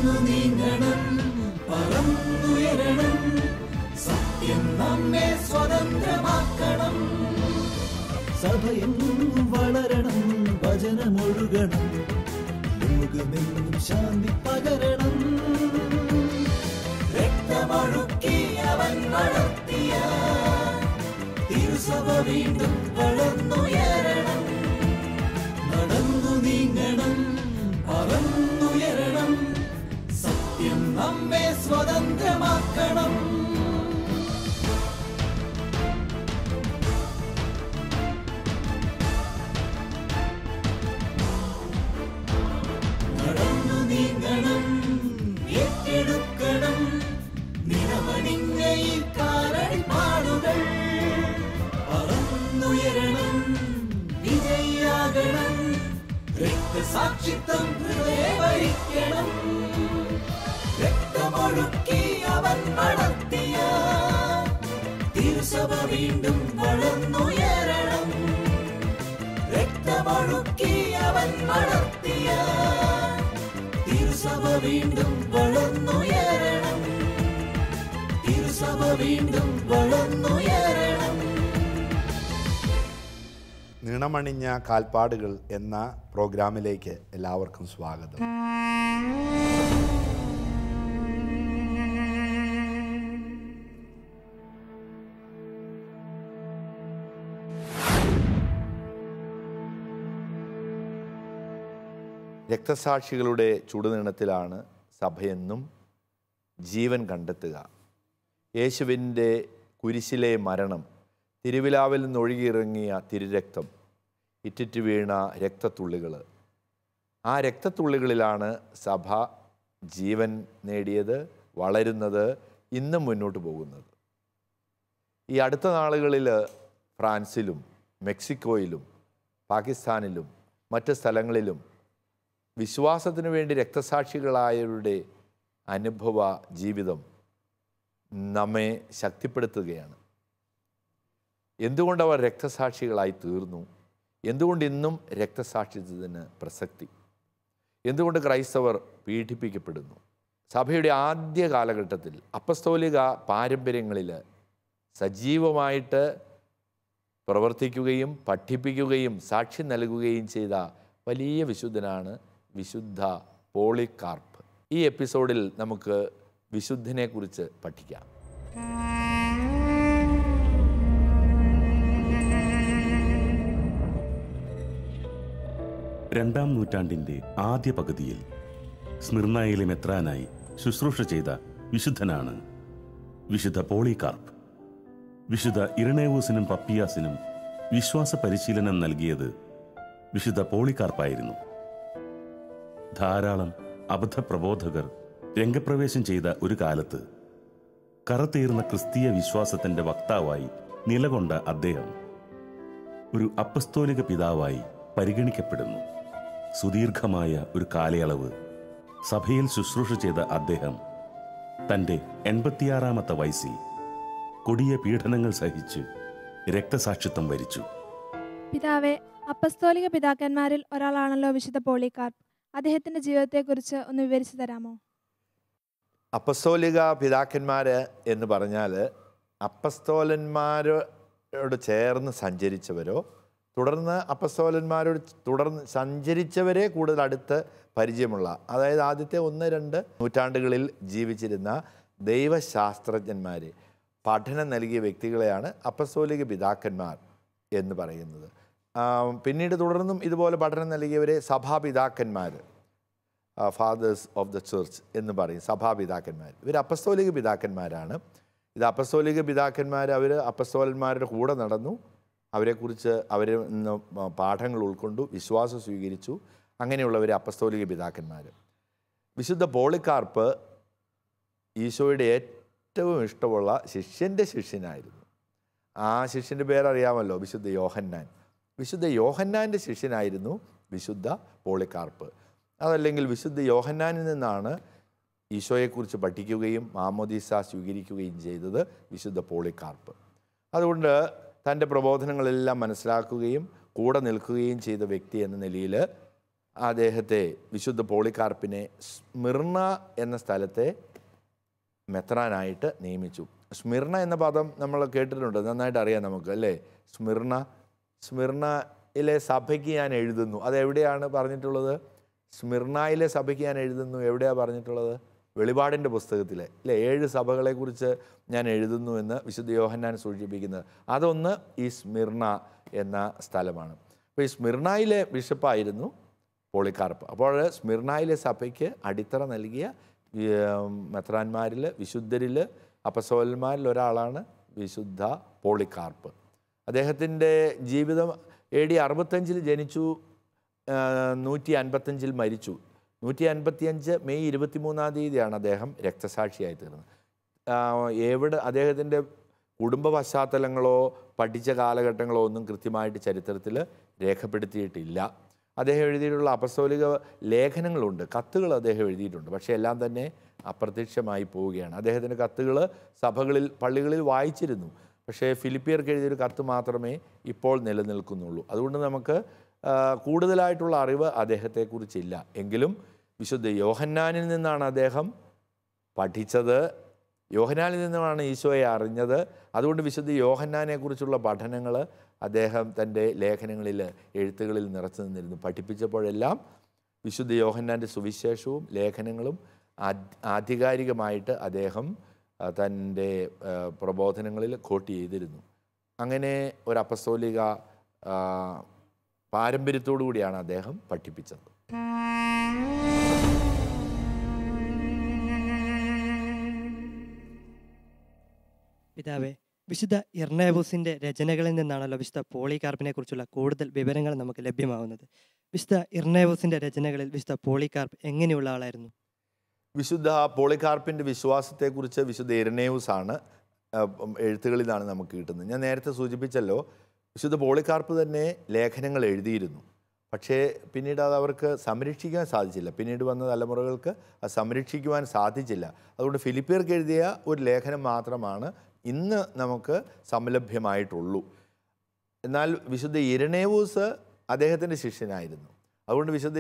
നടന്നു നീങ്ങണം, പറന്നുയരണം, സത്യം നമ്മെ സ്വതന്ത്രമാക്കണം. സഭയെന്നും വളരണം, വചനമൊഴുകണം, ലോകമെന്നും ശാന്തി പകരണം. രക്തമൊഴുക്കി അവൻ വളർത്തിയ തിരുസഭ വീണ്ടും വളർന്നുയരണം. നടന്നു നീങ്ങണം, പറന്നുയരണം, സത്യം നമ്മെ സ്വതന്ത്രമാക്കണം. നടന്നു നീങ്ങണം, ഏറ്റെടുക്കണം നിറമണിഞ്ഞ ഈ കാലടിപ്പാടുകൾ. പറന്നുയരണം, വിജയിയാകണം, രക്തസാക്ഷിത്വം വഹിക്കണം. രക്തമൊഴുക്കി അവൻ വളർത്തിയ തിരുസഭ വീണ്ടും വളർന്നുയരണം. രക്തമൊഴുക്കി അവൻ വളർത്തിയ തിരുസഭ വീണ്ടും വളർന്നുയരണം. തിരുസഭ വീണ്ടും വളർന്നുയരണം. നിണമണിഞ്ഞ കാൽപ്പാടുകൾ എന്ന പ്രോഗ്രാമിലേക്ക് എല്ലാവർക്കും സ്വാഗതം. രക്തസാക്ഷികളുടെ ചുടുനിണത്തിലാണ് സഭയെന്നും ജീവൻ കണ്ടെത്തുക. യേശുവിൻ്റെ കുരിശിലെ മരണം, തിരുവിലാവിൽ നിന്നൊഴുകിയിറങ്ങിയ തിരുരക്തം, ഇറ്റിറ്റ് വീണ രക്തത്തുള്ളികൾ, ആ രക്തത്തുള്ളികളിലാണ് സഭ ജീവൻ നേടിയത്, വളരുന്നത്, ഇന്നും മുന്നോട്ട് പോകുന്നത്. ഈ അടുത്ത നാളുകളിൽ ഫ്രാൻസിലും മെക്സിക്കോയിലും പാകിസ്ഥാനിലും മറ്റ് സ്ഥലങ്ങളിലും വിശ്വാസത്തിനു വേണ്ടി രക്തസാക്ഷികളായവരുടെ അനുഭവ ജീവിതം നമ്മെ ശക്തിപ്പെടുത്തുകയാണ്. എന്തുകൊണ്ടവർ രക്തസാക്ഷികളായി തീർന്നു? എന്തുകൊണ്ട് ഇന്നും രക്തസാക്ഷിത്വത്തിന് പ്രസക്തി? എന്തുകൊണ്ട് ക്രൈസ്തവർ പീഡിപ്പിക്കപ്പെടുന്നു? സഭയുടെ ആദ്യ കാലഘട്ടത്തിൽ അപ്പസ്തോലിക പാരമ്പര്യങ്ങളിൽ സജീവമായിട്ട് പ്രവർത്തിക്കുകയും പഠിപ്പിക്കുകയും സാക്ഷി നൽകുകയും ചെയ്ത വലിയ വിശുദ്ധനാണ് വിശുദ്ധ പോളികാർപ്പ്. ഈ എപ്പിസോഡിൽ നമുക്ക് വിശുദ്ധനെക്കുറിച്ച് പഠിക്കാം. രണ്ടാം നൂറ്റാണ്ടിൻ്റെ ആദ്യ പകുതിയിൽ സ്മിർനായിലെ മെത്രാനായി ശുശ്രൂഷ ചെയ്ത വിശുദ്ധനാണ് വിശുദ്ധ പോളികാർപ്പ്. വിശുദ്ധ ഇരണേവൂസിനും പപ്പിയാസിനും വിശ്വാസ പരിശീലനം നൽകിയത് വിശുദ്ധ പോളികാർപ്പായിരുന്നു. ധാരാളം അബദ്ധപ്രബോധകർ രംഗപ്രവേശം ചെയ്ത ഒരു കാലത്ത് കറതീർന്ന ക്രിസ്തീയ വിശ്വാസത്തിൻ്റെ വക്താവായി നിലകൊണ്ട അദ്ദേഹം ഒരു അപ്പസ്തോലിക പിതാവായി പരിഗണിക്കപ്പെടുന്നു. സുദീർഘമായ ഒരു കാലയളവ് സഭയിൽ ശുശ്രൂഷ ചെയ്ത അദ്ദേഹം തൻ്റെ 86-ാമത്തെ വയസ്സിൽ കൊടിയ പീഡനങ്ങൾ സഹിച്ച് രക്തസാക്ഷിത്വം വരിച്ചു. പിതാവേ, അപ്പസ്തോലിക പിതാക്കന്മാരിൽ ഒരാളാണല്ലോ വിശുദ്ധ പോളികാർപ്പ്. അദ്ദേഹത്തിൻ്റെ ജീവിതത്തെക്കുറിച്ച് ഒന്ന് വിവരിച്ചു തരാമോ? അപ്പസ്തോലിക പിതാക്കന്മാർ എന്ന് പറഞ്ഞാൽ അപ്പസ്തോലന്മാരോട് ചേർന്ന് സഞ്ചരിച്ചവരോ തുടർന്ന് അപ്പസ്തോലന്മാരോട് തുടർന്ന് സഞ്ചരിച്ചവരെ കൂടുതൽ അടുത്ത് പരിചയമുള്ള, അതായത് ആദ്യത്തെ 1-2 നൂറ്റാണ്ടുകളിൽ ജീവിച്ചിരുന്ന ദൈവശാസ്ത്രജ്ഞന്മാർ, പഠനം നൽകിയ വ്യക്തികളെയാണ് അപ്പസ്തോലിക പിതാക്കന്മാർ എന്ന് പറയുന്നത്. പിന്നീട് തുടർന്നും ഇതുപോലെ പഠനം നൽകിയവരെ സഭാപിതാക്കന്മാർ, ഫാദേഴ്സ് ഓഫ് ദ ചർച്ച് എന്ന് പറയും, സഭാപിതാക്കന്മാർ. ഇവർ അപ്പസ്തോലിക പിതാക്കന്മാരാണ്. ഇത് അപ്പസ്തോലിക പിതാക്കന്മാർ അവർ അപ്പസ്തോലന്മാരുടെ കൂടെ നടന്നു, അവരെക്കുറിച്ച് അവരിൽ നിന്ന് പാഠങ്ങൾ ഉൾക്കൊണ്ടു, വിശ്വാസം സ്വീകരിച്ചു. അങ്ങനെയുള്ളവർ അപ്പസ്തോലിക പിതാക്കന്മാർ. വിശുദ്ധ പോളികാർപ്പ് ഈശോയുടെ ഏറ്റവും ഇഷ്ടമുള്ള ശിഷ്യൻ്റെ ശിഷ്യനായിരുന്നു. ആ ശിഷ്യൻ്റെ പേരറിയാമല്ലോ, വിശുദ്ധ യോഹന്നാൻ. വിശുദ്ധ യോഹന്നാൻ്റെ ശിഷ്യനായിരുന്നു വിശുദ്ധ പോളികാർപ്പ്. അതല്ലെങ്കിൽ വിശുദ്ധ യോഹന്നാനിൽ നിന്നാണ് ഈശോയെക്കുറിച്ച് പഠിക്കുകയും മാമോദീസ സ്വീകരിക്കുകയും ചെയ്തത് വിശുദ്ധ പോളികാർപ്പ്. അതുകൊണ്ട് തൻ്റെ പ്രബോധനങ്ങളെല്ലാം മനസ്സിലാക്കുകയും കൂടെ നിൽക്കുകയും ചെയ്ത വ്യക്തി എന്ന നിലയിൽ അദ്ദേഹത്തെ വിശുദ്ധ പോളികാർപ്പിനെ സ്മിർണ എന്ന സ്ഥലത്തെ മെത്രാനായിട്ട് നിയമിച്ചു. സ്മിർണ എന്ന പദം നമ്മൾ കേട്ടിട്ടുണ്ട്, നന്നായിട്ട് അറിയാം നമുക്ക് അല്ലേ. സ്മിർണയിലെ സഭയ്ക്ക് ഞാൻ എഴുതുന്നു, അതെവിടെയാണ് പറഞ്ഞിട്ടുള്ളത്? സ്മിർണയിലെ സഭയ്ക്ക് ഞാൻ എഴുതുന്നു എവിടെയാണ് പറഞ്ഞിട്ടുള്ളത്? വെളിപാടിൻ്റെ പുസ്തകത്തിലെ അല്ലേ. 7 സഭകളെക്കുറിച്ച് ഞാൻ എഴുതുന്നു എന്ന് വിശുദ്ധ യോഹന്നാൻ സൂചിപ്പിക്കുന്നത്. അതൊന്ന് ഈ സ്മിർണ എന്ന സ്ഥലമാണ്. അപ്പോൾ ഈ സ്മിർണയിലെ ബിഷപ്പായിരുന്നു പോളികാർപ്പ്. അപ്പോൾ സ്മിർണയിലെ സഭയ്ക്ക് അടിത്തറ നൽകിയ മെത്രാന്മാരിൽ, വിശുദ്ധരിൽ, അപ്പസ്തോലന്മാരിൽ ഒരാളാണ് വിശുദ്ധ പോളികാർപ്പ്. അദ്ദേഹത്തിൻ്റെ ജീവിതം AD 65 ജനിച്ചു, 155 മരിച്ചു. 155 മെയ് 23 അദ്ദേഹം രക്തസാക്ഷിയായി തീർന്നത്. അദ്ദേഹത്തിൻ്റെ കുടുംബ പശ്ചാത്തലങ്ങളോ പഠിച്ച കാലഘട്ടങ്ങളോ ഒന്നും കൃത്യമായിട്ട് ചരിത്രത്തിൽ രേഖപ്പെടുത്തിയിട്ടില്ല. അദ്ദേഹം എഴുതിയിട്ടുള്ള അപ്പസ്തോലിക ലേഖനങ്ങളുണ്ട്, കത്തുകൾ അദ്ദേഹം എഴുതിയിട്ടുണ്ട്. പക്ഷേ എല്ലാം തന്നെ അപ്രത്യക്ഷമായി പോവുകയാണ്. അദ്ദേഹത്തിൻ്റെ കത്തുകൾ സഭകളിൽ, പള്ളികളിൽ വായിച്ചിരുന്നു. പക്ഷേ ഫിലിപ്പിയർക്ക് എഴുതിയൊരു കത്ത് മാത്രമേ ഇപ്പോൾ നിലനിൽക്കുന്നുള്ളൂ. അതുകൊണ്ട് നമുക്ക് കൂടുതലായിട്ടുള്ള അറിവ് അദ്ദേഹത്തെക്കുറിച്ചില്ല. എങ്കിലും വിശുദ്ധ യോഹന്നാനിൽ നിന്നാണ് അദ്ദേഹം പഠിച്ചത്, യോഹന്നാനിൽ നിന്നുമാണ് ഈശോയെ അറിഞ്ഞത്. അതുകൊണ്ട് വിശുദ്ധ യോഹന്നാനെക്കുറിച്ചുള്ള പഠനങ്ങൾ അദ്ദേഹം തൻ്റെ ലേഖനങ്ങളിൽ, എഴുത്തുകളിൽ നിറച്ചു നിന്നിരുന്നു. പഠിപ്പിച്ചപ്പോഴെല്ലാം വിശുദ്ധ യോഹന്നാൻ്റെ സുവിശേഷവും ലേഖനങ്ങളും ആധികാരികമായിട്ട് അദ്ദേഹം തൻ്റെ പ്രബോധനങ്ങളിൽ കോട്ട് ചെയ്തിരുന്നു. അങ്ങനെ ഒരു അപ്പസ്തോലിക പാരമ്പര്യത്തോടു കൂടിയാണ് അദ്ദേഹം പഠിപ്പിച്ചത്. പിതാവേ, വിശുദ്ധ ഇർനേവൂസിൻ്റെ രചനകളിൽ നിന്നാണല്ലോ വിശുദ്ധ പോളികാർപ്പിനെ കുറിച്ചുള്ള കൂടുതൽ വിവരങ്ങൾ നമുക്ക് ലഭ്യമാവുന്നത്. വിശുദ്ധ ഇർനേവൂസിൻ്റെ രചനകളിൽ വിശുദ്ധ പോളികാർപ്പ് എങ്ങനെയുള്ള ആളായിരുന്നു? വിശുദ്ധ പോളികാർപ്പിൻ്റെ വിശ്വാസത്തെക്കുറിച്ച് വിശുദ്ധ ഇർനേവൂസാണ് എഴുത്തുകളിൽ നിന്നാണ് നമുക്ക് കിട്ടുന്നത്. ഞാൻ നേരത്തെ സൂചിപ്പിച്ചല്ലോ, വിശുദ്ധ പോളികാർപ്പ് തന്നെ ലേഖനങ്ങൾ എഴുതിയിരുന്നു. പക്ഷേ പിന്നീട് അത് അവർക്ക് സംരക്ഷിക്കാൻ സാധിച്ചില്ല. പിന്നീട് വന്ന തലമുറകൾക്ക് അത് സംരക്ഷിക്കുവാൻ സാധിച്ചില്ല. അതുകൊണ്ട് ഫിലിപ്പിയർക്ക് എഴുതിയ ഒരു ലേഖനം മാത്രമാണ് ഇന്ന് നമുക്ക് സംലഭ്യമായിട്ടുള്ളൂ. എന്നാൽ വിശുദ്ധ ഇരണേവൂസ് അദ്ദേഹത്തിൻ്റെ ശിഷ്യനായിരുന്നു. അതുകൊണ്ട് വിശുദ്ധ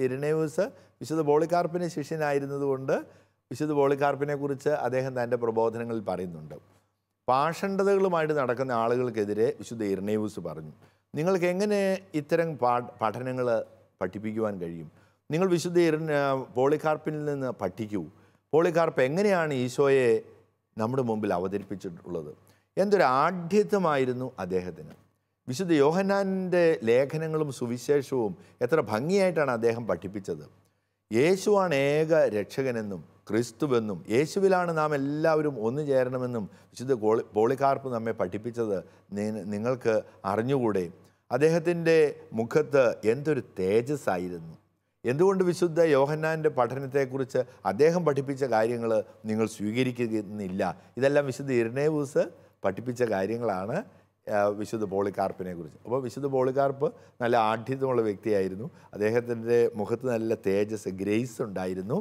ഇരണേവൂസ് വിശുദ്ധ പോളികാർപ്പിൻ്റെ ശിഷ്യനായിരുന്നതുകൊണ്ട് വിശുദ്ധ പോളികാർപ്പിനെ കുറിച്ച് അദ്ദേഹം തൻ്റെ പ്രബോധനങ്ങളിൽ പറയുന്നുണ്ട്. പാഷണ്ഡതകളുമായിട്ട് നടക്കുന്ന ആളുകൾക്കെതിരെ വിശുദ്ധ ഇരണേവൂസ് പറഞ്ഞു, നിങ്ങൾക്ക് എങ്ങനെ ഇത്തരം പഠനങ്ങൾ പഠിപ്പിക്കുവാൻ കഴിയും? നിങ്ങൾ വിശുദ്ധ പോളികാർപ്പിൽ നിന്ന് പഠിക്കൂ. പോളികാർപ്പ് എങ്ങനെയാണ് ഈശോയെ നമ്മുടെ മുമ്പിൽ അവതരിപ്പിച്ചിട്ടുള്ളത്? എന്തൊരു ആഢ്യത്വമായിരുന്നു അദ്ദേഹത്തിന്. വിശുദ്ധ യോഹന്നാൻ്റെ ലേഖനങ്ങളും സുവിശേഷവും എത്ര ഭംഗിയായിട്ടാണ് അദ്ദേഹം പഠിപ്പിച്ചത്. യേശുവാണ് ഏക രക്ഷകനെന്നും ക്രിസ്തുവെന്നും യേശുവിലാണ് നാം എല്ലാവരും ഒന്നു ചേരണമെന്നും വിശുദ്ധ പോളികാർപ്പ് നമ്മെ പഠിപ്പിച്ചത് നിങ്ങൾക്ക് അറിഞ്ഞുകൂടെ? അദ്ദേഹത്തിൻ്റെ മുഖത്ത് എന്തൊരു തേജസ്സായിരുന്നു. എന്തുകൊണ്ട് വിശുദ്ധ യോഹന്നാൻ്റെ പഠനത്തെക്കുറിച്ച് അദ്ദേഹം പഠിപ്പിച്ച കാര്യങ്ങൾ നിങ്ങൾ സ്വീകരിക്കുന്നില്ല? ഇതെല്ലാം വിശുദ്ധ ഇരണേവൂസ് പഠിപ്പിച്ച കാര്യങ്ങളാണ് വിശുദ്ധ പോളികാർപ്പിനെ കുറിച്ച്. അപ്പോൾ വിശുദ്ധ പോളികാർപ്പ് നല്ല ആഢ്യത്വമുള്ള വ്യക്തിയായിരുന്നു. അദ്ദേഹത്തിൻ്റെ മുഖത്ത് നല്ല തേജസ്, ഗ്രേസ് ഉണ്ടായിരുന്നു.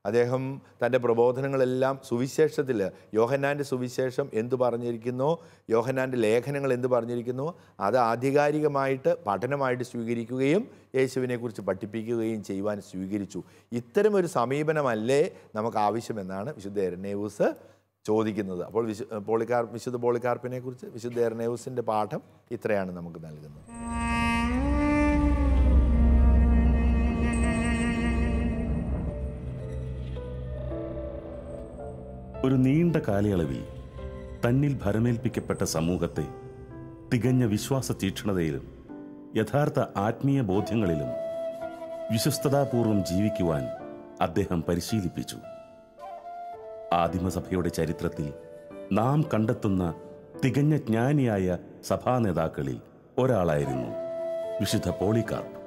അദ്ദേഹം തൻ്റെ പ്രബോധനങ്ങളെല്ലാം സുവിശേഷത്തിൽ, യോഹന്നാൻ്റെ സുവിശേഷം എന്തു പറഞ്ഞിരിക്കുന്നോ, യോഹന്നാൻ്റെ ലേഖനങ്ങൾ എന്തു പറഞ്ഞിരിക്കുന്നോ അത് ആധികാരികമായിട്ട് പഠനമായിട്ട് സ്വീകരിക്കുകയും യേശുവിനെക്കുറിച്ച് പഠിപ്പിക്കുകയും ചെയ്യുവാൻ സ്വീകരിച്ചു. ഇത്തരമൊരു സമീപനമല്ലേ നമുക്ക് ആവശ്യമെന്നാണ് വിശുദ്ധ ഇരണേവൂസ് ചോദിക്കുന്നത്. അപ്പോൾ വിശുദ്ധ പോളികാർപ്പിനെ കുറിച്ച് വിശുദ്ധ ഇരണേവൂസിൻ്റെ പാഠം ഇത്രയാണ് നമുക്ക് നൽകുന്നത്. ഒരു നീണ്ട കാലയളവിൽ തന്നിൽ ഭരമേൽപ്പിക്കപ്പെട്ട സമൂഹത്തെ തികഞ്ഞ വിശ്വാസ തീക്ഷ്ണതയിലും യഥാർത്ഥ ആത്മീയ ബോധ്യങ്ങളിലും വിശ്വസ്തതാപൂർവം ജീവിക്കുവാൻ അദ്ദേഹം പരിശീലിപ്പിച്ചു. ആദിമസഭയുടെ ചരിത്രത്തിൽ നാം കണ്ടെത്തുന്ന തികഞ്ഞ ജ്ഞാനിയായ സഭാ നേതാക്കളിൽ ഒരാളായിരുന്നു വിശുദ്ധ പോളികാർപ്പ്.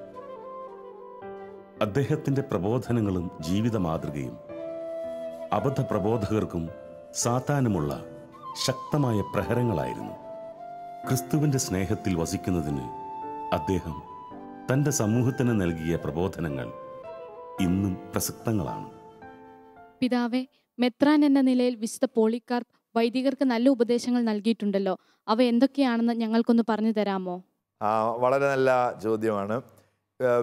അദ്ദേഹത്തിൻ്റെ പ്രബോധനങ്ങളും ജീവിത മാതൃകയും അബദ്ധ പ്രബോധകർക്കും സാത്താനുമുള്ള ശക്തമായ പ്രഹരങ്ങളായിരുന്നു. ക്രിസ്തുവിൻ്റെ സ്നേഹത്തിൽ വസിക്കുന്നതിന് അദ്ദേഹം തൻ്റെ സമൂഹത്തിന് നൽകിയ പ്രബോധനങ്ങൾ ഇന്നും പ്രസക്തങ്ങളാണ്. പിതാവേ, മെത്രാൻ എന്ന നിലയിൽ വിശുദ്ധ പോളികാർപ്പ് വൈദികർക്ക് നല്ല ഉപദേശങ്ങൾ നൽകിയിട്ടുണ്ടല്ലോ. അവ എന്തൊക്കെയാണെന്ന് ഞങ്ങൾക്കൊന്ന് പറഞ്ഞു തരാമോ? വളരെ നല്ല ചോദ്യമാണ്.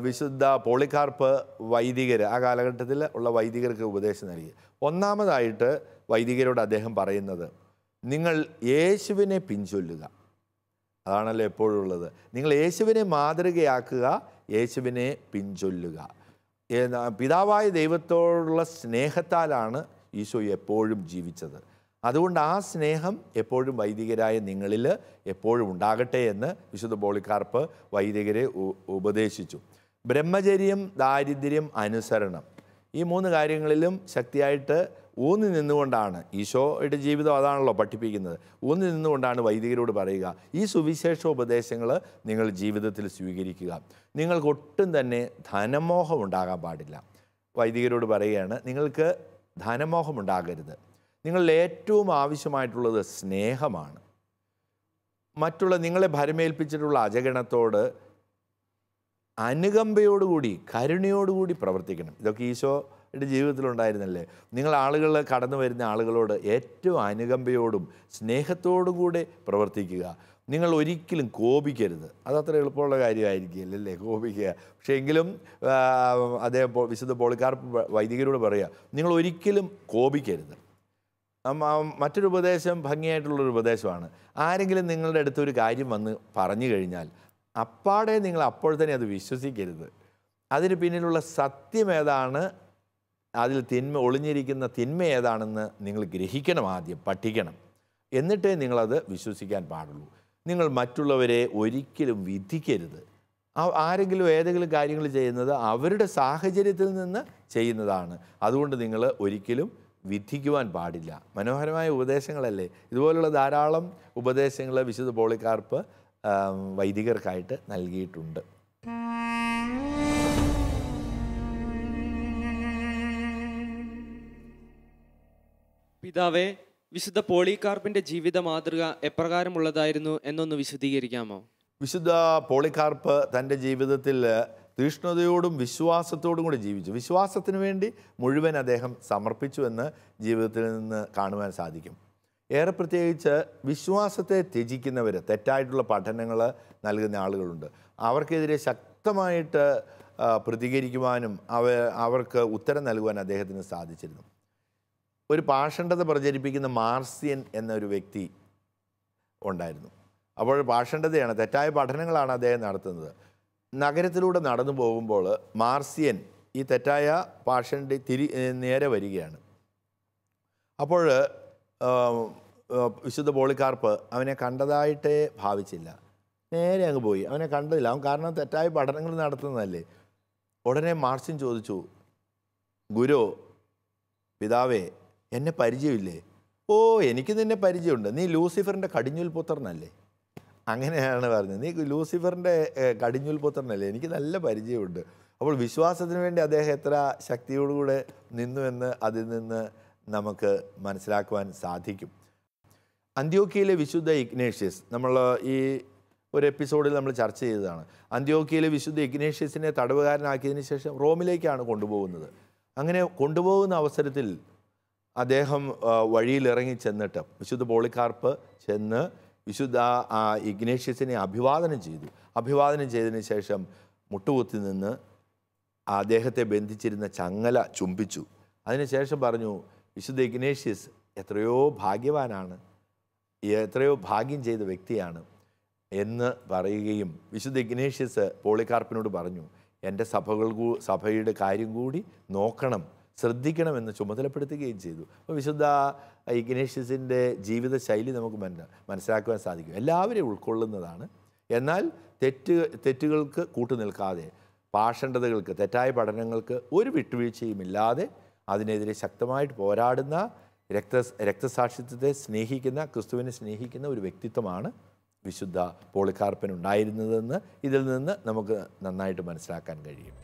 വിശുദ്ധ പോളികാർപ്പ് വൈദികർ, ആ കാലഘട്ടത്തിൽ ഉള്ള വൈദികർക്ക് ഉപദേശം നൽകി. ഒന്നാമതായിട്ട് വൈദികരോട് അദ്ദേഹം പറയുന്നത്, നിങ്ങൾ യേശുവിനെ പിൻചൊല്ലുക. അതാണല്ലോ എപ്പോഴും ഉള്ളത്. നിങ്ങൾ യേശുവിനെ മാതൃകയാക്കുക, യേശുവിനെ പിൻചൊല്ലുക. പിതാവായ ദൈവത്തോടുള്ള സ്നേഹത്താലാണ് ഈശോ എപ്പോഴും ജീവിച്ചത്. അതുകൊണ്ട് ആ സ്നേഹം എപ്പോഴും വൈദികരായ നിങ്ങളിൽ എപ്പോഴും ഉണ്ടാകട്ടെ എന്ന് വിശുദ്ധ പോളികാർപ്പ് വൈദികരെ ഉപദേശിച്ചു. ബ്രഹ്മചര്യം, ദാരിദ്ര്യം, അനുസരണം, ഈ 3 കാര്യങ്ങളിലും ശക്തിയായിട്ട് ഊന്നി നിന്നുകൊണ്ടാണ് ഈശോയുടെ ജീവിതം അതാണല്ലോ പഠിപ്പിക്കുന്നത്. ഊന്നി നിന്നുകൊണ്ടാണ് വൈദികരോട് പറയുക, ഈ സുവിശേഷ ഉപദേശങ്ങൾ നിങ്ങൾ ജീവിതത്തിൽ സ്വീകരിക്കുക. നിങ്ങൾക്ക് ഒട്ടും തന്നെ ധനമോഹം ഉണ്ടാകാൻ പാടില്ല. വൈദികരോട് പറയുകയാണ്, നിങ്ങൾക്ക് ധനമോഹം ഉണ്ടാകരുത്. നിങ്ങളിൽ ഏറ്റവും ആവശ്യമായിട്ടുള്ളത് സ്നേഹമാണ്. മറ്റുള്ള നിങ്ങളെ ഭരമേൽപ്പിച്ചിട്ടുള്ള അജഗണത്തോട് അനുകമ്പയോടുകൂടി, കരുണയോടുകൂടി പ്രവർത്തിക്കണം. ഇതൊക്കെ ഈശോയുടെ ജീവിതത്തിലുണ്ടായിരുന്നല്ലേ. നിങ്ങൾ ആളുകൾ, കടന്നു വരുന്ന ആളുകളോട് ഏറ്റവും അനുകമ്പയോടും സ്നേഹത്തോടും കൂടെ പ്രവർത്തിക്കുക. നിങ്ങൾ ഒരിക്കലും കോപിക്കരുത്. അതത്ര എളുപ്പമുള്ള കാര്യമായിരിക്കില്ലല്ലേ കോപിക്കുക. പക്ഷേ എങ്കിലും അദ്ദേഹം വിശുദ്ധ പോളികാർപ്പ് വൈദികരോട് പറയുക, നിങ്ങൾ ഒരിക്കലും കോപിക്കരുത്. മറ്റൊരു ഉപദേശം ഭംഗിയായിട്ടുള്ളൊരു ഉപദേശമാണ്. ആരെങ്കിലും നിങ്ങളുടെ അടുത്തൊരു കാര്യം വന്ന് പറഞ്ഞു കഴിഞ്ഞാൽ അപ്പാടെ നിങ്ങൾ അപ്പോൾ തന്നെ അത് വിശ്വസിക്കരുത്. അതിന് പിന്നിലുള്ള സത്യം ഏതാണ്, അതിൽ ഒളിഞ്ഞിരിക്കുന്ന തിന്മ ഏതാണെന്ന് നിങ്ങൾ ഗ്രഹിക്കണം, ആദ്യം പഠിക്കണം. എന്നിട്ടേ നിങ്ങളത് വിശ്വസിക്കാൻ പാടുള്ളൂ. നിങ്ങൾ മറ്റുള്ളവരെ ഒരിക്കലും വിധിക്കരുത്. ആരെങ്കിലും ഏതെങ്കിലും കാര്യങ്ങൾ ചെയ്യുന്നത് അവരുടെ സാഹചര്യത്തിൽ നിന്ന് ചെയ്യുന്നതാണ്. അതുകൊണ്ട് നിങ്ങൾ ഒരിക്കലും വിധിക്കുവാൻ പാടില്ല. മനോഹരമായ ഉപദേശങ്ങളല്ലേ. ഇതുപോലുള്ള ധാരാളം ഉപദേശങ്ങൾ വിശുദ്ധ പോളികാർപ്പ് വൈദികർക്കായിട്ട് നൽകിയിട്ടുണ്ട്. പിതാവേ, വിശുദ്ധ പോളികാർപ്പിന്റെ ജീവിത മാതൃക എപ്രകാരമുള്ളതായിരുന്നു എന്നൊന്ന് വിശദീകരിക്കാമോ? വിശുദ്ധ പോളികാർപ്പ് തൻ്റെ ജീവിതത്തിൽ തീഷ്ണതയോടും വിശ്വാസത്തോടും കൂടി ജീവിച്ചു. വിശ്വാസത്തിന് വേണ്ടി മുഴുവൻ അദ്ദേഹം സമർപ്പിച്ചു എന്ന് ജീവിതത്തിൽ നിന്ന് കാണുവാൻ സാധിക്കും. ഏറെ പ്രത്യേകിച്ച് വിശ്വാസത്തെ ത്യജിക്കുന്നവർ, തെറ്റായിട്ടുള്ള പഠനങ്ങൾ നൽകുന്ന ആളുകളുണ്ട്. അവർക്കെതിരെ ശക്തമായിട്ട് പ്രതികരിക്കുവാനും അവർക്ക് ഉത്തരം നൽകുവാൻ അദ്ദേഹത്തിന് സാധിച്ചിരുന്നു. ഒരു പാഷണ്ഡത പ്രചരിപ്പിക്കുന്ന മാർസിയൻ എന്നൊരു വ്യക്തി ഉണ്ടായിരുന്നു. അപ്പോൾ പാഷണ്ഡതയാണ്, തെറ്റായ പഠനങ്ങളാണ് അദ്ദേഹം നടത്തുന്നത്. നഗരത്തിലൂടെ നടന്നു പോകുമ്പോൾ മാർസിയൻ ഈ തെറ്റായ പാഷണ്ഡി നേരെ വരികയാണ്. അപ്പോൾ വിശുദ്ധ പോളികാർപ്പ് അവനെ കണ്ടതായിട്ടേ ഭാവിച്ചില്ല. നേരെ അങ്ങ് പോയി. അവനെ കണ്ടില്ല. അവൻ കാരണം തെറ്റായ പഠനങ്ങൾ നടത്തുന്നതല്ലേ. ഉടനെ മാർസിയൻ ചോദിച്ചു, ഗുരു, പിതാവേ, എന്നെ പരിചയമില്ലേ? ഓ, എനിക്ക് നിന്നെ പരിചയമുണ്ട്. നീ ലൂസിഫറിൻ്റെ കടിഞ്ഞൂൽ പുത്രനല്ലേ? അങ്ങനെയാണ് പറഞ്ഞത്. നീ ലൂസിഫറിൻ്റെ കടിഞ്ഞൂൽ പുത്രനല്ലേ? എനിക്ക് നല്ല പരിചയമുണ്ട്. അപ്പോൾ വിശ്വാസത്തിന് വേണ്ടി അദ്ദേഹം എത്ര ശക്തിയോടുകൂടെ നിന്നു എന്ന് അതിൽ നിന്ന് നമുക്ക് മനസ്സിലാക്കുവാൻ സാധിക്കും. അന്ത്യോക്യയിലെ വിശുദ്ധ ഇഗ്നേഷ്യസ്, നമ്മൾ ഈ ഒരു എപ്പിസോഡിൽ നമ്മൾ ചർച്ച ചെയ്തതാണ്. അന്ത്യോക്യയിലെ വിശുദ്ധ ഇഗ്നേഷ്യസിനെ തടവുകാരനാക്കിയതിന് ശേഷം റോമിലേക്കാണ് കൊണ്ടുപോകുന്നത്. അങ്ങനെ കൊണ്ടുപോകുന്ന അവസരത്തിൽ അദ്ദേഹം വഴിയിൽ ഇറങ്ങി ചെന്നിട്ട് വിശുദ്ധ പോളികാർപ്പ് ചെന്ന് വിശുദ്ധ ഇഗ്നേഷ്യസിനെ അഭിവാദനം ചെയ്തു. അഭിവാദനം ചെയ്തതിന് ശേഷം മുട്ടുകുത്തി നിന്ന് അദ്ദേഹത്തെ ബന്ധിച്ചിരുന്ന ചങ്ങല ചുംബിച്ചു. അതിനുശേഷം പറഞ്ഞു, വിശുദ്ധ ഇഗ്നേഷ്യസ് എത്രയോ ഭാഗ്യവാനാണ്, എത്രയോ ഭാഗ്യം ചെയ്ത വ്യക്തിയാണ് എന്ന് പറയുകയും വിശുദ്ധ ഇഗ്നേഷ്യസ് പോളികാർപ്പിനോട് പറഞ്ഞു, എൻ്റെ സഭയുടെ കാര്യം കൂടി നോക്കണം, ശ്രദ്ധിക്കണമെന്ന് ചുമതലപ്പെടുത്തുകയും ചെയ്തു. അപ്പോൾ വിശുദ്ധ ഇഗ്നേഷ്യസിൻ്റെ ജീവിത ശൈലി നമുക്ക് മനസ്സിലാക്കുവാൻ സാധിക്കും. എല്ലാവരെയും ഉൾക്കൊള്ളുന്നതാണ്. എന്നാൽ തെറ്റുകൾക്ക് കൂട്ടുനിൽക്കാതെ, പാഷണ്ഡതകൾക്ക്, തെറ്റായ പഠനങ്ങൾക്ക് ഒരു വിട്ടുവീഴ്ചയുമില്ലാതെ അതിനെതിരെ ശക്തമായിട്ട് പോരാടുന്ന, രക്തസാക്ഷിത്വത്തെ സ്നേഹിക്കുന്ന, ക്രിസ്തുവിനെ സ്നേഹിക്കുന്ന ഒരു വ്യക്തിത്വമാണ് വിശുദ്ധ പോളികാർപ്പിനുണ്ടായിരുന്നതെന്ന് ഇതിൽ നിന്ന് നമുക്ക് നന്നായിട്ട് മനസ്സിലാക്കാൻ കഴിയും.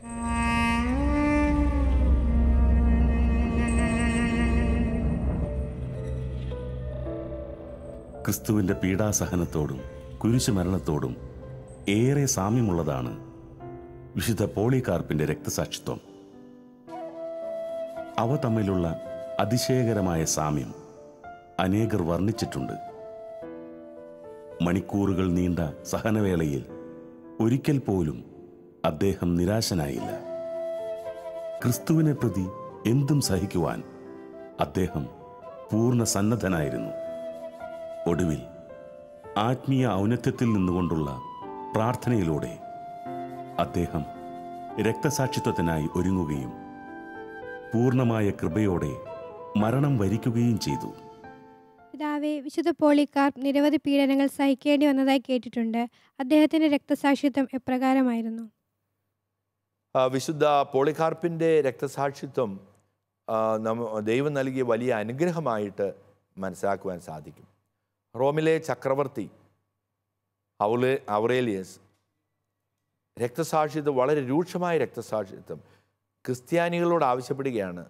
ക്രിസ്തുവിൻ്റെ പീഡാസഹനത്തോടും കുരിശുമരണത്തോടും ഏറെ സാമ്യമുള്ളതാണ് വിശുദ്ധ പോളികാർപ്പിൻ്റെ രക്തസാക്ഷിത്വം. അവ തമ്മിലുള്ള അതിശയകരമായ സാമ്യം അനേകർ വർണ്ണിച്ചിട്ടുണ്ട്. മണിക്കൂറുകൾ നീണ്ട സഹനവേളയിൽ ഒരിക്കൽ പോലും അദ്ദേഹം നിരാശനായില്ല. ക്രിസ്തുവിനെ പ്രതി എന്തും സഹിക്കുവാൻ അദ്ദേഹം പൂർണ്ണ സന്നദ്ധനായിരുന്നു. ഒടുവിൽ ആത്മീയ ഔന്നത്യത്തിൽ നിന്നുകൊണ്ടുള്ള പ്രാർത്ഥനയിലൂടെ അദ്ദേഹം രക്തസാക്ഷിത്വത്തിനായി ഒരുങ്ങുകയും പൂർണ്ണമായ കൃപയോടെ മരണം വരിക്കുകയും ചെയ്തു. പിതാവേ, വിശുദ്ധ പോളികാർപ്പ് നിരവധി പീഡനങ്ങൾ സഹിക്കേണ്ടി വന്നതായി കേട്ടിട്ടുണ്ട്. അദ്ദേഹത്തിൻ്റെ രക്തസാക്ഷിത്വം എപ്രകാരമായിരുന്നു? വിശുദ്ധ പോളികാർപ്പിൻ്റെ രക്തസാക്ഷിത്വം ദൈവം നൽകിയ വലിയ അനുഗ്രഹമായിട്ട് മനസ്സിലാക്കുവാൻ സാധിക്കും. റോമിലെ ചക്രവർത്തി ഔറേലിയസ് രക്തസാക്ഷിത്വം, വളരെ രൂക്ഷമായ രക്തസാക്ഷിത്വം ക്രിസ്ത്യാനികളോട് ആവശ്യപ്പെടുകയാണ്.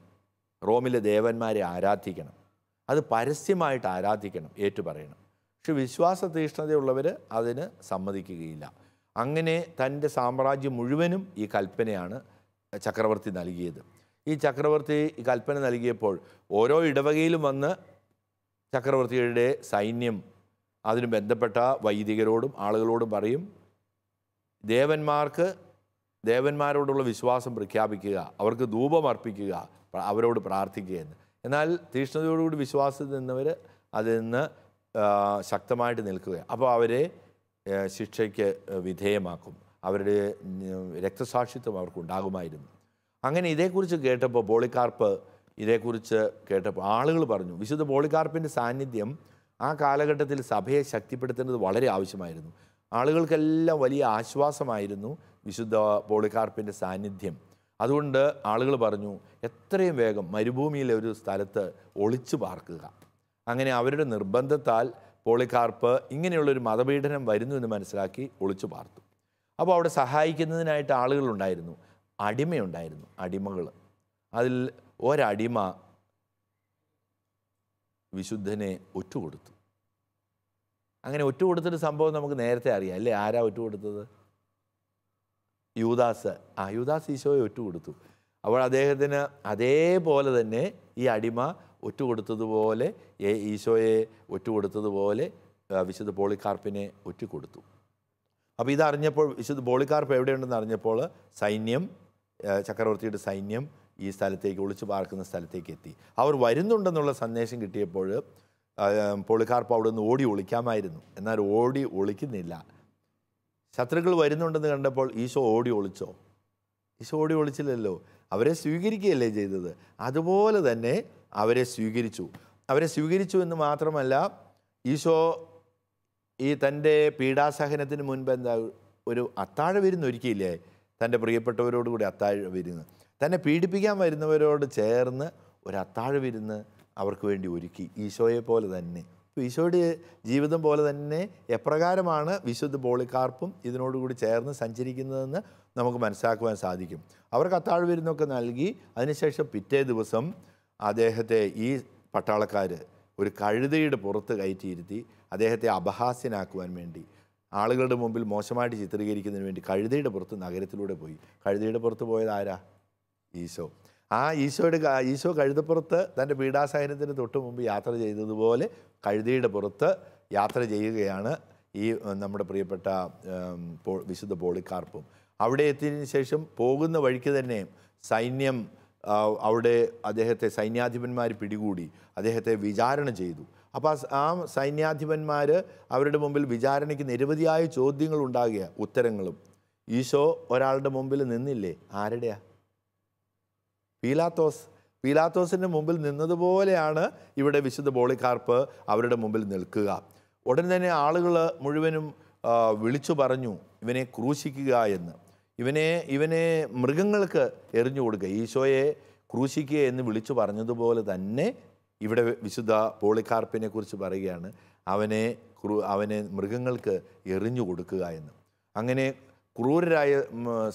റോമിലെ ദേവന്മാരെ ആരാധിക്കണം, അത് പരസ്യമായിട്ട് ആരാധിക്കണം, ഏറ്റുപറയണം. പക്ഷെ വിശ്വാസ തീഷ്ണതയുള്ളവർ അതിന് സമ്മതിക്കുകയില്ല. അങ്ങനെ തൻ്റെ സാമ്രാജ്യം മുഴുവനും ഈ കൽപ്പനയാണ് ചക്രവർത്തി നൽകിയത്. ഈ ചക്രവർത്തി ഈ കൽപ്പന നൽകിയപ്പോൾ ഓരോ ഇടവകയിലും വന്ന് ചക്രവർത്തിയുടെ സൈന്യം അതിന് ബന്ധപ്പെട്ട വൈദികരോടും ആളുകളോടും പറയും, ദേവന്മാരോടുള്ള വിശ്വാസം പ്രഖ്യാപിക്കുക, അവർക്ക് ധൂപം അർപ്പിക്കുക, അവരോട് പ്രാർത്ഥിക്കുക എന്ന്. എന്നാൽ തീഷ്ണതയോടുകൂടി വിശ്വാസത്തിൽ നിന്നവർ അതിൽ നിന്ന് ശക്തമായിട്ട് നിൽക്കുക. അപ്പോൾ അവരെ ശിക്ഷയ്ക്ക് വിധേയമാക്കും, അവരുടെ രക്തസാക്ഷിത്വം അവർക്കുണ്ടാകുമായിരുന്നു. അങ്ങനെ ഇതേക്കുറിച്ച് കേട്ടപ്പോൾ പോളികാർപ്പ് ഇതേക്കുറിച്ച് കേട്ടപ്പോൾ ആളുകൾ പറഞ്ഞു, വിശുദ്ധ പോളികാർപ്പിൻ്റെ സാന്നിധ്യം ആ കാലഘട്ടത്തിൽ സഭയെ ശക്തിപ്പെടുത്തേണ്ടത് വളരെ ആവശ്യമായിരുന്നു. ആളുകൾക്കെല്ലാം വലിയ ആശ്വാസമായിരുന്നു വിശുദ്ധ പോളികാർപ്പിൻ്റെ സാന്നിധ്യം. അതുകൊണ്ട് ആളുകൾ പറഞ്ഞു, എത്രയും വേഗം മരുഭൂമിയിലെ ഒരു സ്ഥലത്ത് ഒളിച്ചു പാർക്കുക. അങ്ങനെ അവരുടെ നിർബന്ധത്താൽ പോളികാർപ്പ് ഇങ്ങനെയുള്ളൊരു മതപീഡനം വരുന്നു എന്ന് മനസ്സിലാക്കി ഒളിച്ചു പാർത്തു. അപ്പോൾ അവിടെ സഹായിക്കുന്നതിനായിട്ട് ആളുകളുണ്ടായിരുന്നു, അടിമയുണ്ടായിരുന്നു, അടിമകൾ. അതിൽ ഒരടിമ വിശുദ്ധനെ ഒറ്റുകൊടുത്തു. അങ്ങനെ ഒറ്റുകൊടുത്തൊരു സംഭവം നമുക്ക് നേരത്തെ അറിയാം അല്ലേ? ആരാ ഒറ്റുകൊടുത്തത്? യൂദാസ്. യൂദാസ് ഈശോയെ ഒറ്റുകൊടുത്തു. അപ്പോൾ അദ്ദേഹത്തിന് അതേപോലെ തന്നെ ഈ അടിമ ഒറ്റുകൊടുത്തതുപോലെ, ഈശോയെ ഒറ്റുകൊടുത്തതുപോലെ വിശുദ്ധ പോളികാർപ്പിനെ ഒറ്റുകൊടുത്തു. അപ്പോൾ ഇതറിഞ്ഞപ്പോൾ വിശുദ്ധ പോളികാർപ്പ് എവിടെയുണ്ടെന്ന് അറിഞ്ഞപ്പോൾ സൈന്യം, ചക്രവർത്തിയുടെ സൈന്യം ഈ സ്ഥലത്തേക്ക്, ഒളിച്ചു പാർക്കുന്ന സ്ഥലത്തേക്ക് എത്തി. അവർ വരുന്നുണ്ടെന്നുള്ള സന്ദേശം കിട്ടിയപ്പോൾ പോളികാർപ്പ് അവിടെ നിന്ന് ഓടി ഒളിക്കാമായിരുന്നു. എന്നാൽ ഓടി ഒളിക്കുന്നില്ല. ശത്രുക്കൾ വരുന്നുണ്ടെന്ന് കണ്ടപ്പോൾ ഈശോ ഓടി ഒളിച്ചോ? ഈശോ ഓടി ഒളിച്ചില്ലല്ലോ, അവരെ സ്വീകരിക്കുകയല്ലേ ചെയ്തത്. അതുപോലെ തന്നെ അവരെ സ്വീകരിച്ചു. അവരെ സ്വീകരിച്ചു എന്ന് മാത്രമല്ല, ഈശോ ഈ തൻ്റെ പീഡാസഹനത്തിന് മുൻപ് ഒരു അത്താഴ വിരുന്ന് ഒരുക്കിയില്ലേ? തൻ്റെ പ്രിയപ്പെട്ടവരോടുകൂടി അത്താഴ വിരുന്ന്, തന്നെ പീഡിപ്പിക്കാൻ വരുന്നവരോട് ചേർന്ന് ഒരു അത്താഴ വിരുന്ന് അവർക്ക് വേണ്ടി ഒരുക്കി. ഈശോയെ പോലെ തന്നെ, ഈശോയുടെ ജീവിതം പോലെ തന്നെ എപ്രകാരമാണ് വിശുദ്ധ പോളികാർപ്പും ഇതിനോടുകൂടി ചേർന്ന് സഞ്ചരിക്കുന്നതെന്ന് നമുക്ക് മനസ്സിലാക്കുവാൻ സാധിക്കും. അവർക്ക് അത്താഴ വിരുന്നൊക്കെ നൽകി. അതിനുശേഷം പിറ്റേ ദിവസം അദ്ദേഹത്തെ ഈ പട്ടാളക്കാർ ഒരു കഴുതയുടെ പുറത്ത് കയറ്റിയിരുത്തി അദ്ദേഹത്തെ അപഹാസ്യനാക്കുവാൻ വേണ്ടി, ആളുകളുടെ മുമ്പിൽ മോശമായിട്ട് ചിത്രീകരിക്കുന്നതിന് വേണ്ടി കഴുതയുടെ പുറത്ത് നഗരത്തിലൂടെ പോയി. കഴുതയുടെ പുറത്ത് പോയത് ആരാ? ഈശോ. ഈശോ കഴുതപ്പുറത്ത് തൻ്റെ പീഡാസഹനത്തിന് തൊട്ട് മുമ്പ് യാത്ര ചെയ്തതുപോലെ കഴുതയുടെ പുറത്ത് യാത്ര ചെയ്യുകയാണ് ഈ നമ്മുടെ പ്രിയപ്പെട്ട വിശുദ്ധ പോളികാർപ്പും. അവിടെ എത്തിയതിനു ശേഷം പോകുന്ന വഴിക്ക് തന്നെ സൈന്യം അവിടെ അദ്ദേഹത്തെ, സൈന്യാധിപന്മാർ പിടികൂടി അദ്ദേഹത്തെ വിചാരണ ചെയ്തു. അപ്പോൾ ആ സൈന്യാധിപന്മാർ അവരുടെ മുമ്പിൽ വിചാരണയ്ക്ക് നിരവധിയായ ചോദ്യങ്ങൾ ഉണ്ടാകുക, ഉത്തരങ്ങളും. ഈശോ ഒരാളുടെ മുമ്പിൽ നിന്നില്ലേ? ആരുടെയാ? പീലാത്തോസിൻ്റെ മുമ്പിൽ നിന്നതുപോലെയാണ് ഇവിടെ വിശുദ്ധ പോളികാർപ്പ് അവരുടെ മുമ്പിൽ നിൽക്കുക. ഉടൻ തന്നെ ആളുകൾ മുഴുവനും വിളിച്ചു പറഞ്ഞു, ഇവനെ ക്രൂശിക്കുക എന്ന്. ഇവനെ മൃഗങ്ങൾക്ക് എറിഞ്ഞു കൊടുക്കുക. ഈശോയെ ക്രൂശിക്കുക എന്ന് വിളിച്ചു പറഞ്ഞതുപോലെ തന്നെ ഇവിടെ വിശുദ്ധ പോളികാർപ്പിനെ കുറിച്ച് പറയുകയാണ്, അവനെ മൃഗങ്ങൾക്ക് എറിഞ്ഞു കൊടുക്കുക എന്ന്. അങ്ങനെ ക്രൂരരായ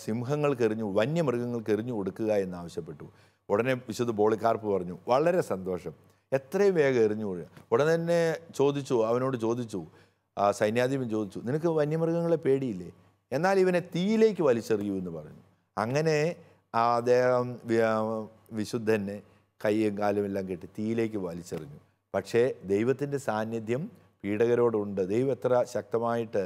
സിംഹങ്ങൾക്ക് വന്യമൃഗങ്ങൾക്ക് എറിഞ്ഞു കൊടുക്കുക എന്നാവശ്യപ്പെട്ടു. ഉടനെ വിശുദ്ധ പോളികാർപ്പ് പറഞ്ഞു, വളരെ സന്തോഷം, എത്രയും വേഗം എറിഞ്ഞു കൊടുക്കുക. ഉടനെ തന്നെ അവനോട് ചോദിച്ചു, സൈന്യാധിപൻ ചോദിച്ചു, നിനക്ക് വന്യമൃഗങ്ങളെ പേടിയില്ലേ? എന്നാൽ ഇവനെ തീയിലേക്ക് വലിച്ചെറിയൂ എന്ന് പറഞ്ഞു. അങ്ങനെ അദ്ദേഹം വിശുദ്ധനെ കൈയും കാലും എല്ലാം കെട്ടി തീയിലേക്ക് വലിച്ചെറിഞ്ഞു. പക്ഷേ ദൈവത്തിൻ്റെ സാന്നിധ്യം പീഡകരോടുണ്ട്. ദൈവം എത്ര ശക്തമായിട്ട്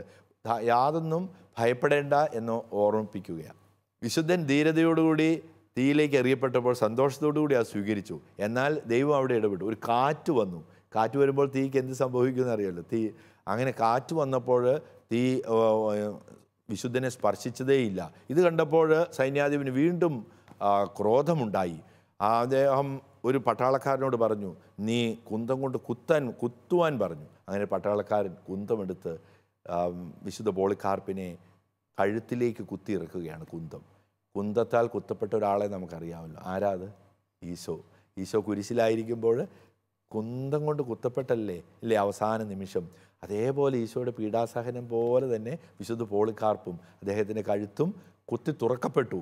യാതൊന്നും ഭയപ്പെടേണ്ട എന്ന് ഓർമ്മിപ്പിക്കുകയാണ്. വിശുദ്ധൻ ധീരതയോടുകൂടി തീയിലേക്ക് എറിയപ്പെട്ടപ്പോൾ സന്തോഷത്തോടുകൂടി അത് സ്വീകരിച്ചു. എന്നാൽ ദൈവം അവിടെ ഇടപെട്ടു. ഒരു കാറ്റ് വന്നു. കാറ്റ് വരുമ്പോൾ തീക്ക് എന്ത് സംഭവിക്കുമെന്ന് അറിയാമല്ലോ. അങ്ങനെ കാറ്റ് വന്നപ്പോൾ തീ വിശുദ്ധനെ സ്പർശിച്ചതേയില്ല. ഇത് കണ്ടപ്പോൾ സൈന്യാധിപന് വീണ്ടും ക്രോധമുണ്ടായി. അദ്ദേഹം ഒരു പട്ടാളക്കാരനോട് പറഞ്ഞു, നീ കുന്തം കൊണ്ട് കുത്തുവാൻ പറഞ്ഞു. അങ്ങനെ പട്ടാളക്കാരൻ കുന്തമെടുത്ത് വിശുദ്ധ പോളികാർപ്പിനെ കഴുത്തിലേക്ക് കുത്തിയിറക്കുകയാണ്. കുന്തത്താൽ കുത്തപ്പെട്ട ഒരാളെ നമുക്കറിയാമല്ലോ. ആരാ അത്? ഈശോ കുരിശിലായിരിക്കുമ്പോൾ കുന്തം കൊണ്ട് കുത്തപ്പെട്ടല്ലേ അവസാന നിമിഷം. അതേപോലെ ഈശോയുടെ പീഡാസഹനം പോലെ തന്നെ വിശുദ്ധ പോളികാർപ്പും അദ്ദേഹത്തിൻ്റെ കഴുത്തും കുത്തി തുറക്കപ്പെട്ടു.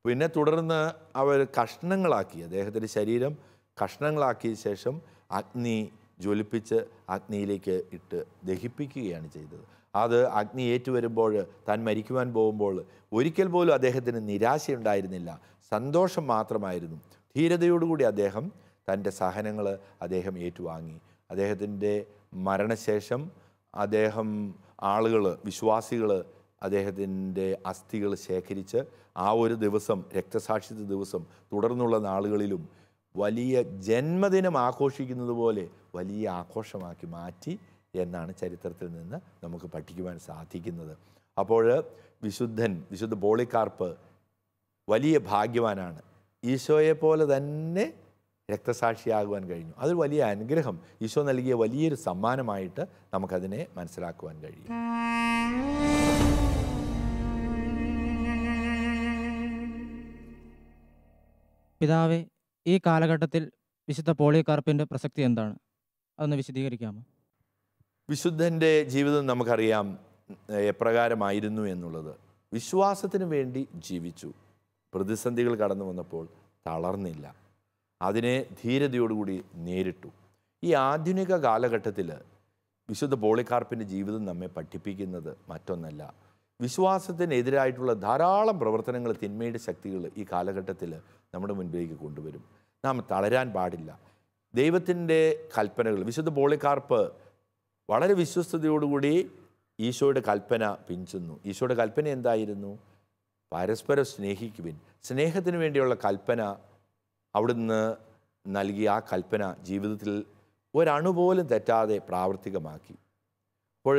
പിന്നെ തുടർന്ന് അവർ കഷ്ണങ്ങളാക്കി, അദ്ദേഹത്തിൻ്റെ ശരീരം കഷ്ണങ്ങളാക്കിയ ശേഷം അഗ്നി ജ്വലിപ്പിച്ച് അഗ്നിയിലേക്ക് ഇട്ട് ദഹിപ്പിക്കുകയാണ് ചെയ്തത്. അത് അഗ്നി ഏറ്റുവരുമ്പോൾ താൻ മരിക്കുവാൻ പോകുമ്പോൾ ഒരിക്കൽ പോലും അദ്ദേഹത്തിന് നിരാശയുണ്ടായിരുന്നില്ല, സന്തോഷം മാത്രമായിരുന്നു. ധീരതയോടുകൂടി അദ്ദേഹം തൻ്റെ സഹനങ്ങൾ ഏറ്റുവാങ്ങി. അദ്ദേഹത്തിൻ്റെ മരണശേഷം വിശ്വാസികൾ അദ്ദേഹത്തിൻ്റെ അസ്ഥികൾ ശേഖരിച്ച് ആ ഒരു ദിവസം, രക്തസാക്ഷിത്വ ദിവസം, തുടർന്നുള്ള നാളുകളിലും വലിയ ജന്മദിനം ആഘോഷിക്കുന്നത് പോലെ വലിയ ആഘോഷമാക്കി മാറ്റി എന്നാണ് ചരിത്രത്തിൽ നിന്ന് നമുക്ക് പഠിക്കുവാൻ സാധിക്കുന്നത്. അപ്പോൾ വിശുദ്ധ പോളികാർപ്പ് വലിയ ഭാഗ്യവാനാണ്. ഈശോയെ പോലെ തന്നെ രക്തസാക്ഷിയാകുവാൻ കഴിഞ്ഞു. അതൊരു വലിയ അനുഗ്രഹം, ഈശോ നൽകിയ വലിയൊരു സമ്മാനമായിട്ട് നമുക്കതിനെ മനസ്സിലാക്കുവാൻ കഴിയും. പിതാവേ, ഈ കാലഘട്ടത്തിൽ വിശുദ്ധ പോളികാർപ്പിൻ്റെ പ്രസക്തി എന്താണ്? അതൊന്ന് വിശദീകരിക്കാമോ? വിശുദ്ധൻ്റെ ജീവിതം നമുക്കറിയാം എപ്രകാരമായിരുന്നു എന്നുള്ളത്. വിശ്വാസത്തിന് വേണ്ടി ജീവിച്ചു. പ്രതിസന്ധികൾ കടന്നു വന്നപ്പോൾ തളർന്നില്ല, അതിനെ ധീരതയോടുകൂടി നേരിട്ടു. ഈ ആധുനിക കാലഘട്ടത്തിൽ വിശുദ്ധ പോളികാർപ്പിൻ്റെ ജീവിതം നമ്മെ പഠിപ്പിക്കുന്നത് മറ്റൊന്നല്ല, വിശ്വാസത്തിനെതിരായിട്ടുള്ള ധാരാളം പ്രവർത്തനങ്ങൾ, തിന്മയുടെ ശക്തികൾ ഈ കാലഘട്ടത്തിൽ നമ്മുടെ മുൻപിലേക്ക് കൊണ്ടുവരും. നാം തളരാൻ പാടില്ല. ദൈവത്തിൻ്റെ കൽപ്പനകൾ, വിശുദ്ധ പോളികാർപ്പ് വളരെ വിശ്വസ്തയോടുകൂടി ഈശോയുടെ കൽപ്പന പിഞ്ചുന്നു. ഈശോയുടെ കൽപ്പന എന്തായിരുന്നു? പരസ്പരം സ്നേഹിക്കുവിൻ. സ്നേഹത്തിന് വേണ്ടിയുള്ള കൽപ്പന അവിടുന്ന് നൽകിയ ആ കൽപ്പന ജീവിതത്തിൽ ഒരണുപോലും തെറ്റാതെ പ്രാവർത്തികമാക്കി. അപ്പോൾ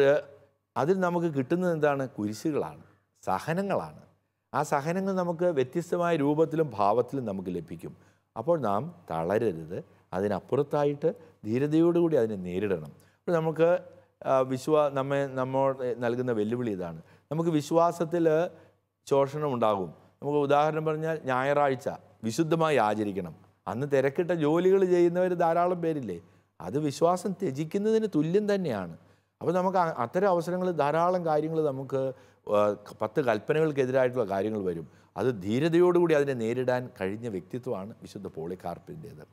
അതിൽ നമുക്ക് കിട്ടുന്നത് എന്താണ്? കുരിശുകളാണ്, സഹനങ്ങളാണ്. ആ സഹനങ്ങൾ നമുക്ക് വ്യത്യസ്തമായ രൂപത്തിലും ഭാവത്തിലും നമുക്ക് ലഭിക്കും. അപ്പോൾ നാം തളരരുത്, അതിനപ്പുറത്തായിട്ട് ധീരതയോടുകൂടി അതിനെ നേരിടണം. അപ്പോൾ നമുക്ക് നമ്മോട് നൽകുന്ന വെല്ലുവിളി ഇതാണ്. നമുക്ക് വിശ്വാസത്തിൽ ശോഷണം ഉണ്ടാകും. നമുക്ക് ഉദാഹരണം പറഞ്ഞാൽ ഞായറാഴ്ച വിശുദ്ധമായി ആചരിക്കണം. അന്ന് തിരക്കിട്ട ജോലികൾ ചെയ്യുന്നവർ ധാരാളം പേരില്ലേ? അത് വിശ്വാസം ത്യജിക്കുന്നതിന് തുല്യം തന്നെയാണ്. അപ്പോൾ നമുക്ക് അത്തരം അവസരങ്ങൾ, ധാരാളം കാര്യങ്ങൾ, നമുക്ക് 10 കൽപ്പനകൾക്കെതിരായിട്ടുള്ള കാര്യങ്ങൾ വരും. അത് ധീരതയോടുകൂടി അതിനെ നേരിടാൻ കഴിഞ്ഞ വ്യക്തിത്വമാണ് വിശുദ്ധ പോളികാർപ്പിൻ്റേത്.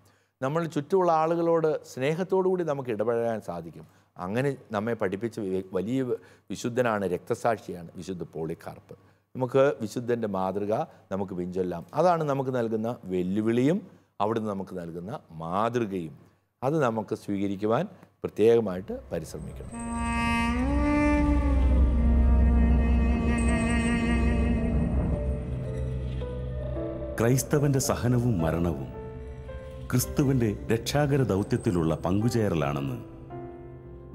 നമ്മൾ ചുറ്റുമുള്ള ആളുകളോട് സ്നേഹത്തോടുകൂടി നമുക്ക് ഇടപഴകാൻ സാധിക്കും. അങ്ങനെ നമ്മെ പഠിപ്പിച്ച വലിയ വിശുദ്ധനാണ്, രക്തസാക്ഷിയാണ് വിശുദ്ധ പോളികാർപ്പ്. നമുക്ക് വിശുദ്ധൻ്റെ മാതൃക നമുക്ക് പിൻചൊല്ലാം. അതാണ് നമുക്ക് നൽകുന്ന വെല്ലുവിളിയും അവിടുന്ന് നമുക്ക് നൽകുന്ന മാതൃകയും. അത് നമുക്ക് സ്വീകരിക്കുവാൻ പ്രത്യേകമായിട്ട് പരിശ്രമിക്കണം. ക്രൈസ്തവന്റെ സഹനവും മരണവും ക്രിസ്തുവിന്റെ രക്ഷാകര ദൗത്യത്തിലുള്ള പങ്കുചേരലാണെന്ന്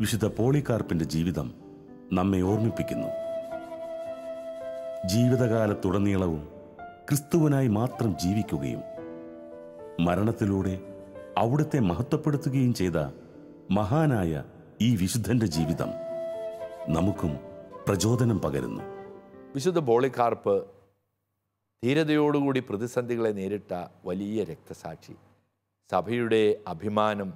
വിശുദ്ധ പോളികാർപ്പിന്റെ ജീവിതം നമ്മെ ഓർമ്മിപ്പിക്കുന്നു. ജീവിതകാലത്തുടനീളവും ക്രിസ്തുവിനായി മാത്രം ജീവിക്കുകയും മരണത്തിലൂടെ അവിടുത്തെ മഹത്വപ്പെടുത്തുകയും ചെയ്ത മഹാനായ ഈ വിശുദ്ധന്റെ ജീവിതം നമുക്കും പ്രചോദനം പകരുന്നു. വിശുദ്ധ പോളികാർപ്പ് ധീരതയോടുകൂടി പ്രതിസന്ധികളെ നേരിട്ട വലിയ രക്തസാക്ഷി, സഭയുടെ അഭിമാനം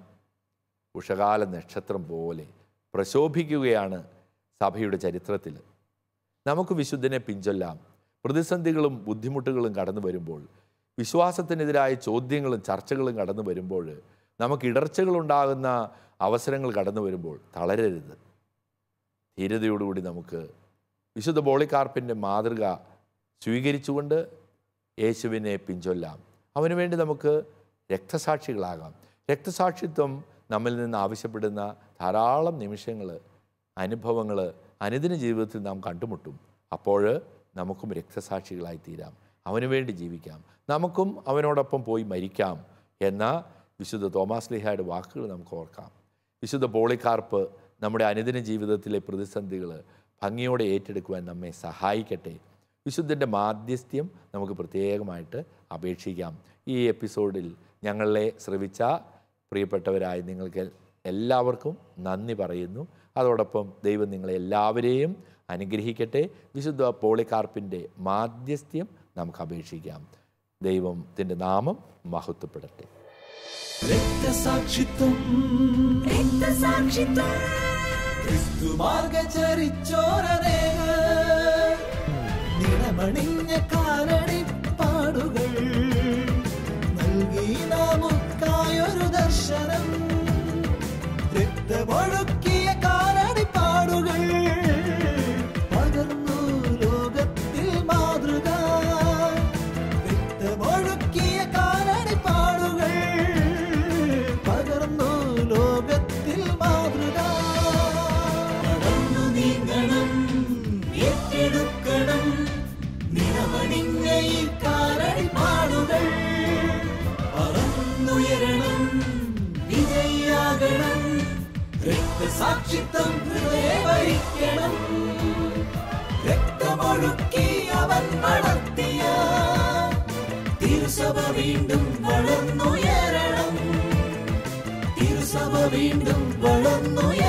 ഉഷകാല നക്ഷത്രം പോലെ പ്രശോഭിക്കുകയാണ് സഭയുടെ ചരിത്രത്തിൽ. നമുക്ക് വിശുദ്ധനെ പിൻചൊല്ലാം. പ്രതിസന്ധികളും ബുദ്ധിമുട്ടുകളും കടന്നു വരുമ്പോൾ, വിശ്വാസത്തിനെതിരായ ചോദ്യങ്ങളും ചർച്ചകളും കടന്നു വരുമ്പോൾ, നമുക്ക് ഇടർച്ചകളുണ്ടാകുന്ന അവസരങ്ങൾ കടന്നു വരുമ്പോൾ തളരരുത്. ധീരതയോടുകൂടി നമുക്ക് വിശുദ്ധ പോളികാർപ്പിൻ്റെ മാതൃക സ്വീകരിച്ചുകൊണ്ട് യേശുവിനെ പിൻചൊല്ലാം. അവന് വേണ്ടി നമുക്ക് രക്തസാക്ഷികളാകാം. രക്തസാക്ഷിത്വം നമ്മിൽ നിന്ന് ആവശ്യപ്പെടുന്ന ധാരാളം നിമിഷങ്ങൾ, അനുഭവങ്ങൾ അനുദിന ജീവിതത്തിൽ നാം കണ്ടുമുട്ടും. അപ്പോൾ നമുക്കും രക്തസാക്ഷികളായി തീരാം. അവന് വേണ്ടി ജീവിക്കാം, നമുക്കും അവനോടൊപ്പം പോയി മരിക്കാം എന്ന വിശുദ്ധ തോമാസ് ശ്ലീഹായുടെ വാക്കുകൾ നമുക്ക് ഓർക്കാം. വിശുദ്ധ പോളികാർപ്പ് നമ്മുടെ അനുദിന ജീവിതത്തിലെ പ്രതിസന്ധികൾ ഭംഗിയോടെ ഏറ്റെടുക്കുവാൻ നമ്മെ സഹായിക്കട്ടെ. വിശുദ്ധൻ്റെ മാധ്യസ്ഥ്യം നമുക്ക് പ്രത്യേകമായിട്ട് അപേക്ഷിക്കാം. ഈ എപ്പിസോഡിൽ ഞങ്ങളെ ശ്രവിച്ച പ്രിയപ്പെട്ടവരായ നിങ്ങൾക്ക് എല്ലാവർക്കും നന്ദി പറയുന്നു. അതോടൊപ്പം ദൈവം നിങ്ങളെ എല്ലാവരെയും അനുഗ്രഹിക്കട്ടെ. വിശുദ്ധ പോളികാർപ്പിൻ്റെ മാധ്യസ്ഥ്യം നമുക്ക് അപേക്ഷിക്കാം. ദൈവത്തിൻ്റെ നാമം മഹത്വപ്പെടട്ടെ. രക്തസാക്ഷിത്വം ക്രിസ്തുമാർഗ്ഗം ചരിച്ചോരനേകർ, നിണമണിഞ്ഞ കാലടിപ്പാടുകൾ നൽകി നമുക്കായൊരു ദർശനം. രക്തമൊഴുക്കിയ കാലടിപ്പാടുകൾ പകർന്നു ലോകത്തിൽ മാതൃക. രക്തമൊഴുക്കിയ കാലടിപ്പാടുകൾ പകർന്നു ലോകത്തിൽ മാതൃക. നടന്നു നീങ്ങണം, ഏറ്റെടുക്കണം നിറമണിഞ്ഞ ഈ കാലടിപ്പാടുകൾ. പറന്നുയരണം, വിജയിയാകണം, രക്തസാക്ഷിത്വം ഹൃദയവരിക്കണം. രക്തമൊഴുക്കി അവൻ വളർത്തിയ തിരുസഭ വീണ്ടും വളർന്നുയരണം. തിരുസഭ വീണ്ടും വളർന്നുയരണം.